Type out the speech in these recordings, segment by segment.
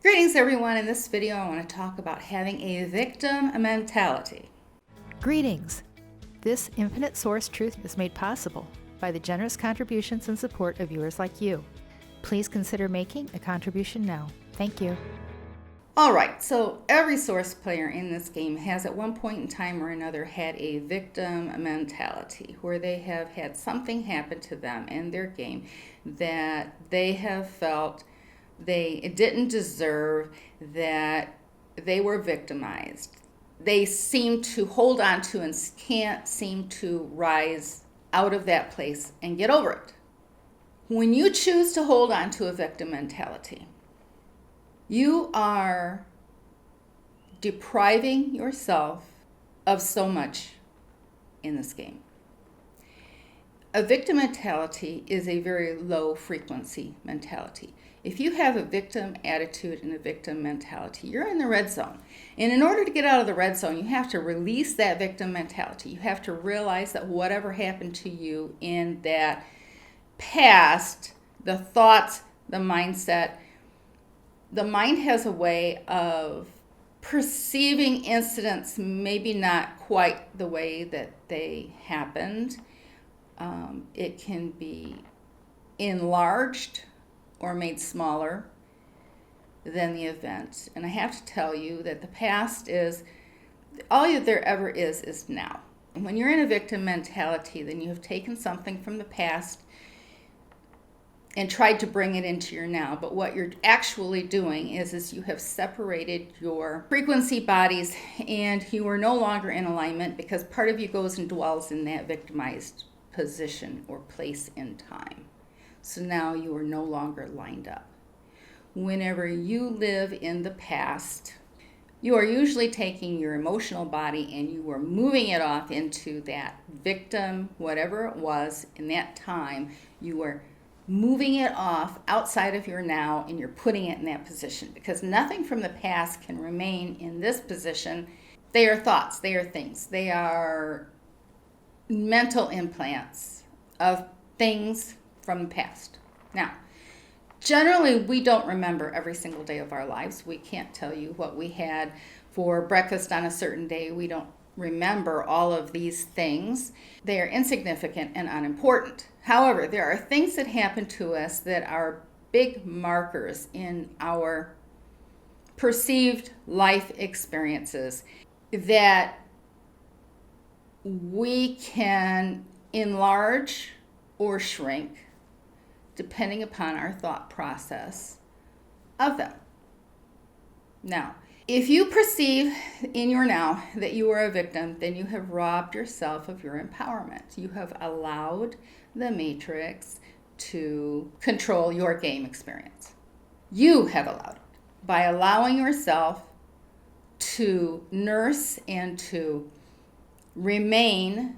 Greetings everyone. In this video I want to talk about having a victim mentality. Greetings! This infinite source truth is made possible by the generous contributions and support of viewers like you. Please consider making a contribution now. Thank you. Alright, so every source player in this game has at one point in time or another had a victim mentality where they have had something happen to them in their game that they have felt they didn't deserve, that they were victimized. They seem to hold on to and can't seem to rise out of that place and get over it. When you choose to hold on to a victim mentality, you are depriving yourself of so much in this game. A victim mentality is a very low frequency mentality. If you have a victim attitude and a victim mentality, you're in the red zone. And in order to get out of the red zone, you have to release that victim mentality. You have to realize that whatever happened to you in that past, the thoughts, the mindset, the mind has a way of perceiving incidents maybe not quite the way that they happened. It can be enlarged or made smaller than the event. And I have to tell you that the past is, all there ever is now. And when you're in a victim mentality, then you have taken something from the past and tried to bring it into your now. But what you're actually doing is you have separated your frequency bodies and you are no longer in alignment because part of you goes and dwells in that victimized position or place in time. So now you are no longer lined up. Whenever you live in the past, you are usually taking your emotional body and you are moving it off into that victim, whatever it was in that time. You are moving it off outside of your now and you're putting it in that position because nothing from the past can remain in this position. They are thoughts, they are things, they are mental implants of things from the past. Now, generally, we don't remember every single day of our lives. We can't tell you what we had for breakfast on a certain day. We don't remember all of these things. They are insignificant and unimportant. However, there are things that happen to us that are big markers in our perceived life experiences that we can enlarge or shrink depending upon our thought process of them. Now, if you perceive in your now that you are a victim, then you have robbed yourself of your empowerment. You have allowed the matrix to control your game experience. You have allowed it by allowing yourself to nurse and to remain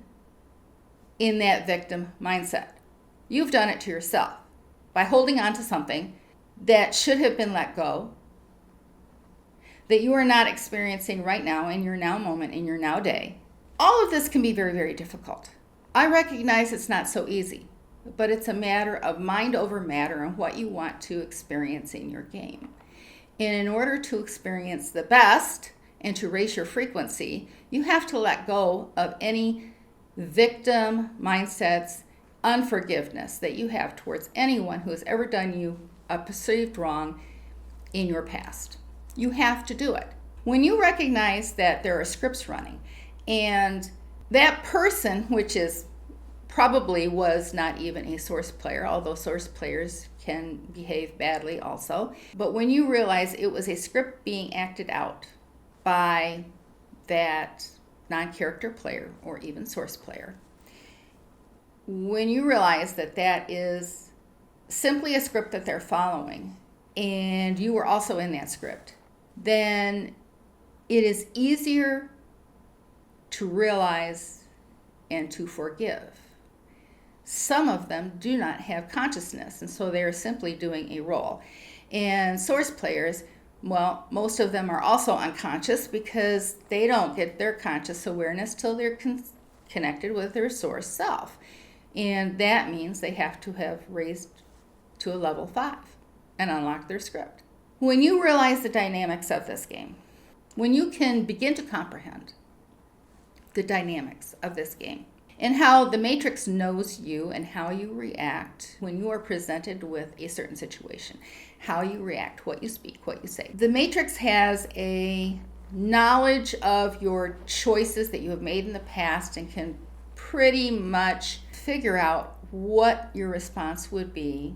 in that victim mindset. You've done it to yourself by holding on to something that should have been let go, that you are not experiencing right now in your now moment, in your now day. All of this can be very, very difficult. I recognize it's not so easy, but it's a matter of mind over matter and what you want to experience in your game. And in order to experience the best and to raise your frequency, you have to let go of any victim mindsets, unforgiveness that you have towards anyone who has ever done you a perceived wrong in your past. You have to do it. When you recognize that there are scripts running and that person, which is probably was not even a source player, although source players can behave badly also, but when you realize it was a script being acted out by that non-character player or even source player, when you realize that that is simply a script that they're following and you were also in that script, then it is easier to realize and to forgive. Some of them do not have consciousness, and so they're simply doing a role. And source players, well, most of them are also unconscious because they don't get their conscious awareness till they're connected with their source self. And that means they have to have raised to a level 5 and unlock their script. When you realize the dynamics of this game, when you can begin to comprehend the dynamics of this game and how the matrix knows you and how you react when you are presented with a certain situation, how you react, what you speak, what you say. The matrix has a knowledge of your choices that you have made in the past and can pretty much figure out what your response would be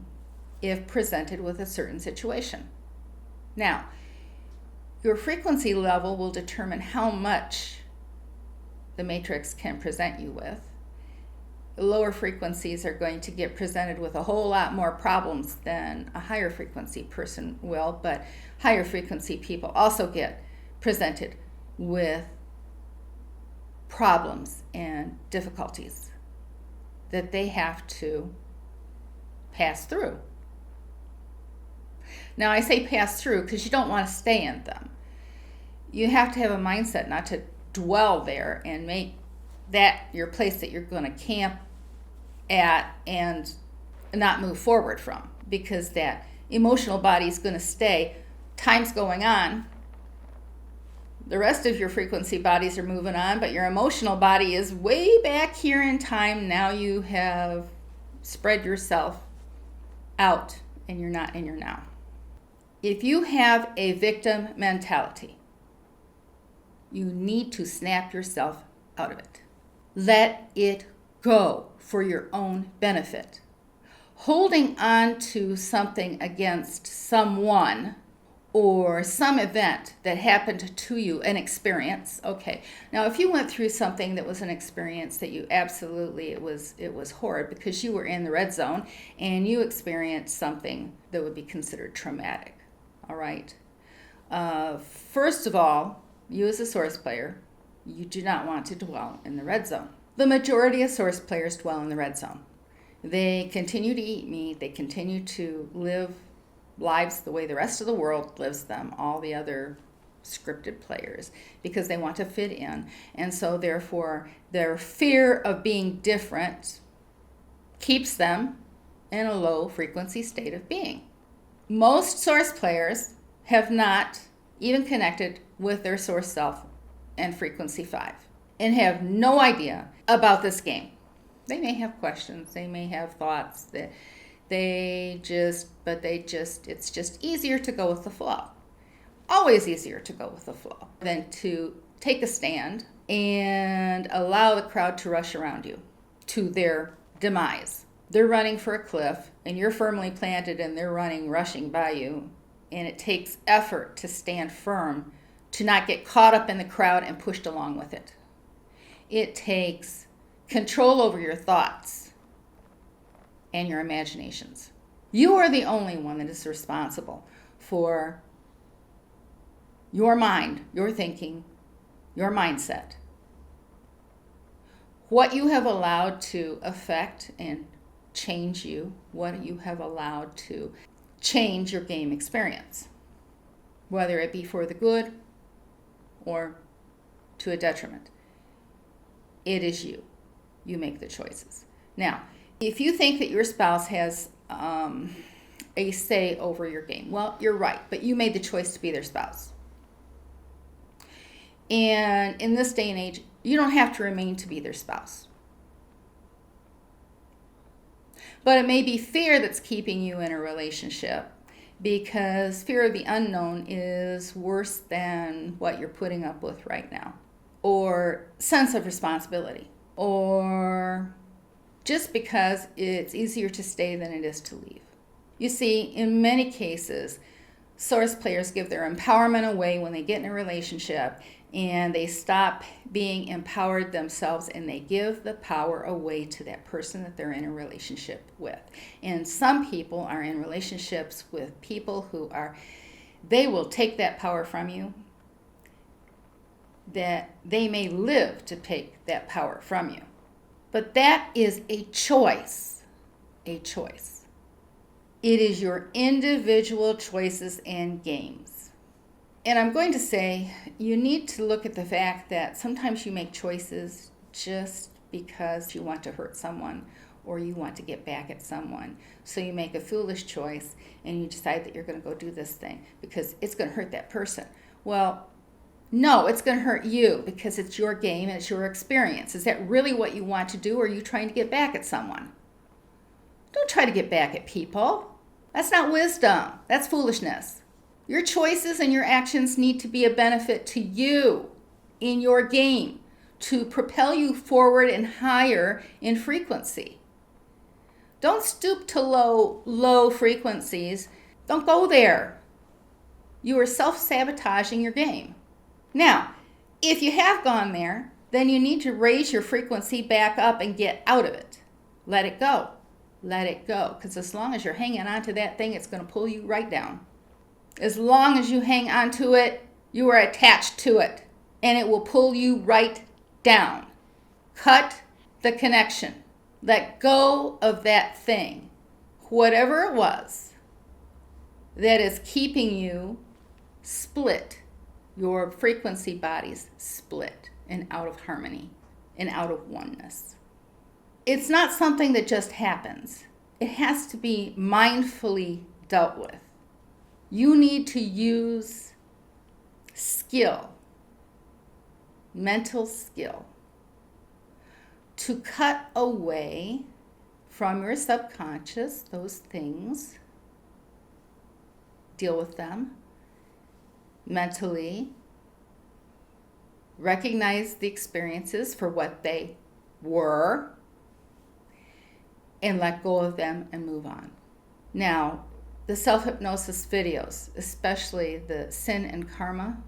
if presented with a certain situation. Now, your frequency level will determine how much the matrix can present you with. Lower frequencies are going to get presented with a whole lot more problems than a higher frequency person will, but higher frequency people also get presented with problems and difficulties that they have to pass through. Now, I say pass through because you don't want to stay in them. You have to have a mindset not to dwell there and make that your place that you're going to camp at and not move forward from, because that emotional body is going to stay. Time's going on. The rest of your frequency bodies are moving on, but your emotional body is way back here in time. Now you have spread yourself out and you're not in your now. If you have a victim mentality, you need to snap yourself out of it. Let it go for your own benefit. Holding on to something against someone or some event that happened to you, an experience. Okay, now if you went through something that was an experience that you absolutely, it was horrid because you were in the red zone and you experienced something that would be considered traumatic. All right. First of all, you as a source player, you do not want to dwell in the red zone. The majority of source players dwell in the red zone. They continue to eat meat. They continue to live lives the way the rest of the world lives them, all the other scripted players, because they want to fit in. And so therefore, their fear of being different keeps them in a low frequency state of being. Most source players have not even connected with their source self and frequency 5 and have no idea about this game. They may have questions, they may have thoughts that it's just easier to go with the flow. Always easier to go with the flow than to take a stand and allow the crowd to rush around you to their demise. They're running for a cliff and you're firmly planted and they're rushing by you. And it takes effort to stand firm, to not get caught up in the crowd and pushed along with it. It takes control over your thoughts and your imaginations. You are the only one that is responsible for your mind, your thinking, your mindset. What you have allowed to affect and change you, what you have allowed to change your game experience, whether it be for the good or to a detriment. It is you. You make the choices. Now, if you think that your spouse has a say over your game, well, you're right, but you made the choice to be their spouse. And in this day and age, you don't have to remain to be their spouse. But it may be fear that's keeping you in a relationship, because fear of the unknown is worse than what you're putting up with right now. Or sense of responsibility. Or just because it's easier to stay than it is to leave. You see, in many cases, source players give their empowerment away when they get in a relationship and they stop being empowered themselves and they give the power away to that person that they're in a relationship with. And some people are in relationships with people who they will take that power from you, that they may live to take that power from you. But that is a choice, a choice. It is your individual choices and games. And I'm going to say you need to look at the fact that sometimes you make choices just because you want to hurt someone or you want to get back at someone. So you make a foolish choice and you decide that you're going to go do this thing because it's going to hurt that person. Well, no, it's going to hurt you because it's your game and it's your experience. Is that really what you want to do, or are you trying to get back at someone? Don't try to get back at people. That's not wisdom. That's foolishness. Your choices and your actions need to be a benefit to you in your game to propel you forward and higher in frequency. Don't stoop to low frequencies. Don't go there. You are self-sabotaging your game. Now, if you have gone there, then you need to raise your frequency back up and get out of it. Let it go. Let it go. Because as long as you're hanging on to that thing, it's going to pull you right down. As long as you hang on to it, you are attached to it. And it will pull you right down. Cut the connection. Let go of that thing. Whatever it was that is keeping you split. Your frequency bodies split and out of harmony and out of oneness. It's not something that just happens. It has to be mindfully dealt with. You need to use skill, mental skill, to cut away from your subconscious those things, deal with them mentally, recognize the experiences for what they were, and let go of them and move on. Now, the self-hypnosis videos, especially the sin and karma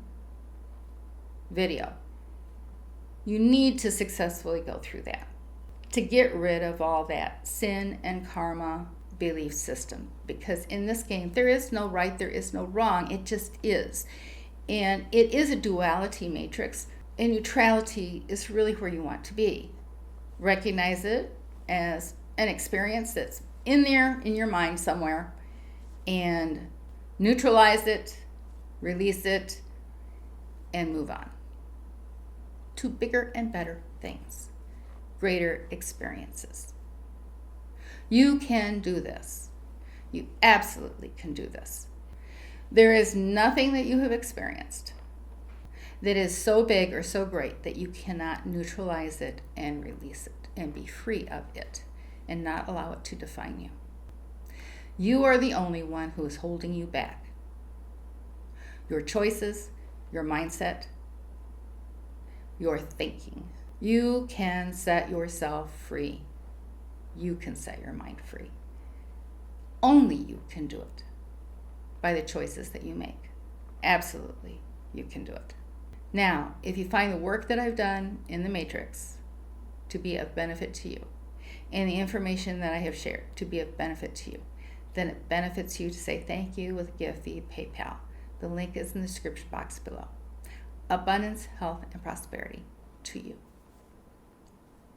video, you need to successfully go through that to get rid of all that sin and karma belief system. Because in this game, there is no right, there is no wrong. It just is. And it is a duality matrix. And neutrality is really where you want to be. Recognize it as an experience that's in there in your mind somewhere, and neutralize it, release it, and move on to bigger and better things, greater experiences. You can do this. You absolutely can do this. There is nothing that you have experienced that is so big or so great that you cannot neutralize it and release it and be free of it and not allow it to define you. You are the only one who is holding you back. Your choices, your mindset, your thinking. You can set yourself free. You can set your mind free. Only you can do it by the choices that you make. Absolutely, you can do it. Now, if you find the work that I've done in the Matrix to be of benefit to you, and the information that I have shared to be of benefit to you, then it benefits you to say thank you with a gift via PayPal. The link is in the description box below. Abundance, health, and prosperity to you.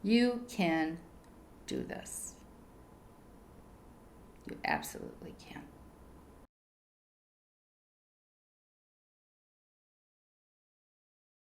You can do this. You absolutely can.